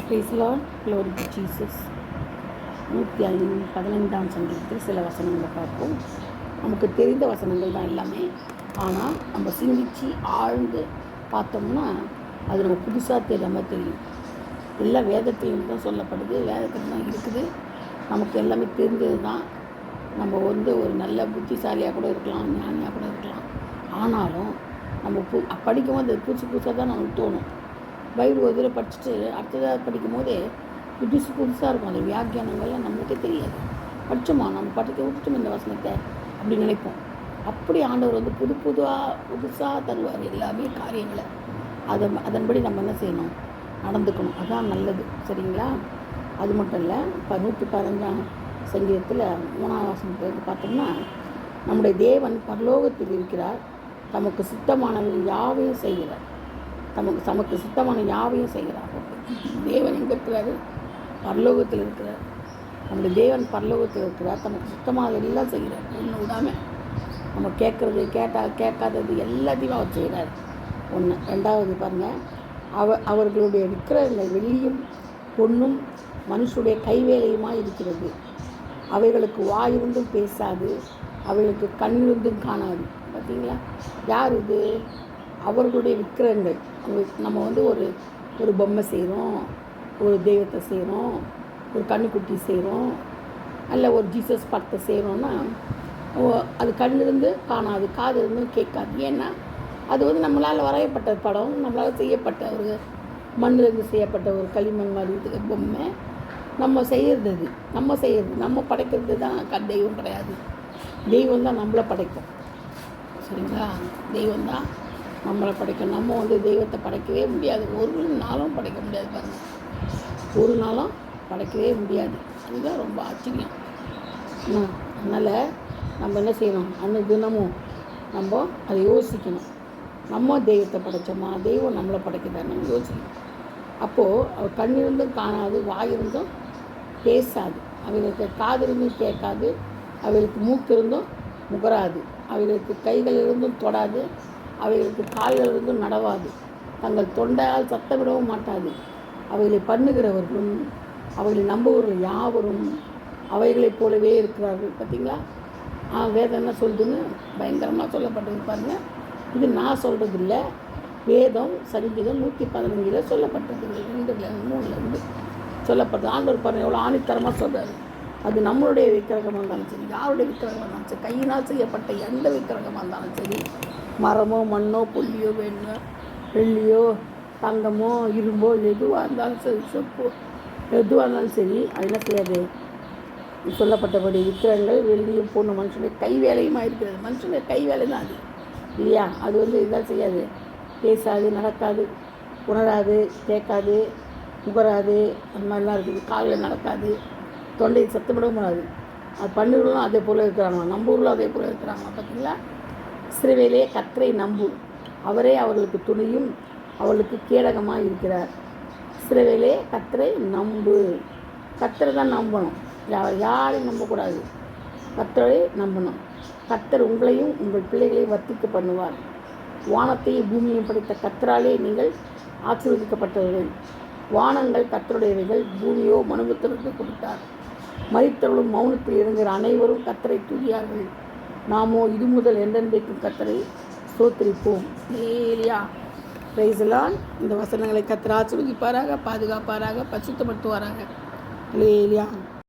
Price Lord, glory to Jesus. 115ஆம் சங்கீதத்தில் சில வசனங்களை பார்ப்போம். நமக்கு தெரிந்த வசனங்கள் தான் எல்லாமே. ஆனால் நம்ம சிந்தித்து ஆழ்ந்து பார்த்தோம்னா அது நம்ம புதுசாக தெரியாமல் தெரியும். எல்லாம் வேதத்திலும் தான் சொல்லப்படுது, வேதத்தில் தான் இருக்குது. நமக்கு எல்லாமே தெரிஞ்சது தான். நம்ம ஒரு நல்ல புத்திசாலியாக கூட இருக்கலாம், ஞானியாக கூட இருக்கலாம். ஆனாலும் நம்ம படிக்கும்போது புதுசு புதுசாக தான் நமக்கு தோணும். பைபிள் ஒரு தடவை படிச்சுட்டு அடுத்ததாக படிக்கும் போதே புதுசாக இருக்கும். அந்த வியாக்கியானங்கள்லாம் நம்மளுக்கே தெரியாது. படித்தோமா, நம்ம படிக்க விட்டுட்டோம் இந்த வசனத்தை அப்படி நினைப்போம். அப்படி ஆண்டவர் புதுசாக தருவார் எல்லாமே காரியங்களை. அதன்படி நம்ம என்ன செய்யணும், நடந்துக்கணும். அதுதான் நல்லது, சரிங்களா? அது மட்டும் இல்லை, இப்போ 115ஆம் சங்கீதத்தில் 3ஆம் வசனத்தில் பார்த்தோம்னா, நம்முடைய தேவன் பரலோகத்தில் இருக்கிறார், தமக்கு சித்தமானவர்கள் யாவையும் செய்கிறார். தமக்கு சித்தமான யாவையும் செய்கிறார். தேவன் எங்கே இருக்கிறாரு? பரலோகத்தில் இருக்கிறார். நம்முடைய தேவன் பரலோகத்தில் இருக்கிறார், தமக்கு சித்தமாக எல்லாம் செய்கிறார். ஒன்று விடாமல் நம்ம கேட்காதது எல்லாத்தையும் அவர் செய்கிறார். ஒன்று. ரெண்டாவது பாருங்கள், அவர்களுடைய விக்கிரகங்கள் வெள்ளியும் பொன்னும் மனுஷனுடைய கைவேலையுமாக இருக்கிறது. அவைகளுக்கு வாயிருந்தும் பேசாது, அவைகளுக்கு கண்ணிருந்தும் காணாது. பார்த்தீங்களா? யார் இது? அவர்களுடைய விக்கிரகங்கள். நம்ம ஒரு பொம்மை செய்கிறோம், ஒரு தெய்வத்தை செய்கிறோம், ஒரு கண்ணுக்குட்டி செய்கிறோம், அல்ல ஒரு ஜீசஸ் படத்தை செய்கிறோன்னா அது கண்ணிருந்து காணாது, காது இருந்தும் கேட்காது. ஏன்னா அது நம்மளால் வரையப்பட்ட படம், நம்மளால் செய்யப்பட்ட ஒரு மண்ணிலிருந்து செய்யப்பட்ட ஒரு களிமண் மாதிரி பொம்மை. நம்ம செய்கிறது, நம்ம படைக்கிறது தான் தெய்வம் கிடையாது. தெய்வம் தான் நம்மளை படைக்கும், சரிங்களா? தெய்வம் தான் நம்மளை படைக்கும். நம்ம தெய்வத்தை படைக்கவே முடியாது. ஒரு நாளும் படைக்க முடியாது. பாருங்கள், ஒரு நாளும் படைக்கவே முடியாது. அதுதான் ரொம்ப ஆச்சரியம். அதனால் நம்ம என்ன செய்யணும், அந்த தினமும் நம்ம அதை யோசிக்கணும். நம்ம தெய்வத்தை படைத்தோமா, தெய்வம் நம்மளை படைக்குதான்னு யோசிக்கணும். அப்போது அவர் கண்ணிருந்தும் காணாது, வாயிருந்தும் பேசாது, அவர்களுக்கு காதிருந்தும் கேட்காது, அவர்களுக்கு மூக்கு இருந்தும் முகராது, அவர்களுக்கு கைகள் இருந்தும் தொடாது, அவைகளுக்கு கால்கள் இருந்தும் நடவாது, தங்கள் தொண்டையால் சத்தமிடவும் மாட்டாது. அவைகளை பண்ணுகிறவர்களும் அவைகளை நம்புவர்கள் யாவரும் அவைகளைப் போலவே இருக்கிறார்கள். பார்த்தீங்களா? வேதம் என்ன சொல்லுதுன்னு பயங்கரமாக சொல்லப்பட்டிருப்பாருங்க. இது நான் சொல்கிறது இல்லை, வேதம் சங்கீதம் 115 சொல்லப்பட்டது. 2-3 சொல்லப்பட்டது. ஆண்டவர் பாருங்கள் எவ்வளோ ஆணித்தரமாக சொல்கிறார். அது நம்மளுடைய விக்கிரகமாக இருந்தாலும் சரி, யாருடைய விக்கிரகமாக இருந்தாலும் சரி, கையினால் செய்யப்பட்ட எந்த விக்கிரகமாக இருந்தாலும் சரி, மரமோ மண்ணோ புள்ளியோ வெள்ளியோ தங்கமோ இரும்போ எதுவாக இருந்தாலும் சரி, செப்போ எதுவாக இருந்தாலும் சரி, அது என்ன செய்யாது? சொல்லப்பட்டபடி விக்கிரகங்கள் வெள்ளியும் பொண்ணு மனுஷனுடைய கை வேலையுமாக இருக்கிறது. மனுஷனுடைய கை வேலை தான் அது, இல்லையா? அது இதான் செய்யாது, பேசாது, நடக்காது, உணராது, கேட்காது, முகராது, அந்த மாதிரிலாம் இருக்குது. காலில் நடக்காது, தொண்டையை சத்தமிடவும் கூடாது. அது பண்ணுகளும் அதே போல் இருக்கிறாங்க, நம்பூர்களும் அதே போல் இருக்கிறாங்க. பார்த்தீங்களா? இஸ்ரவேலே கர்த்தரை நம்பு, அவரே அவர்களுக்கு துணையும் அவர்களுக்கு கேடகமாக இருக்கிறார். இஸ்ரவேலே கர்த்தரை நம்பு. கர்த்தரை தான் நம்பணும், யாரையும் நம்பக்கூடாது. கர்த்தரை நம்பணும். கர்த்தர் உங்களையும் உங்கள் பிள்ளைகளையும் வர்த்திக்க பண்ணுவார். வானத்தையும் பூமியையும் படைத்த கர்த்தராலே நீங்கள் ஆசீர்வதிக்கப்பட்டவர்கள். வானங்கள் கர்த்தருடையவைகள், பூமியோ மனுபுத்திரருக்கு கொடுத்தார். மரித்தவர்களும் மௌனத்தில் இறங்குகிற அனைவரும் கர்த்தரை துதியார்கள். நாமோ இது முதல் என்றென்றைக்கும் கர்த்தரை ஸ்தோத்திரிப்போம். ஏலியா. Price Lord. இந்த வசனங்களை கர்த்தர் ஆசீர்வதிப்பாராக, பாதுகாப்பாராக, பரிசுத்தப்படுத்துவாராக. ஏலியா.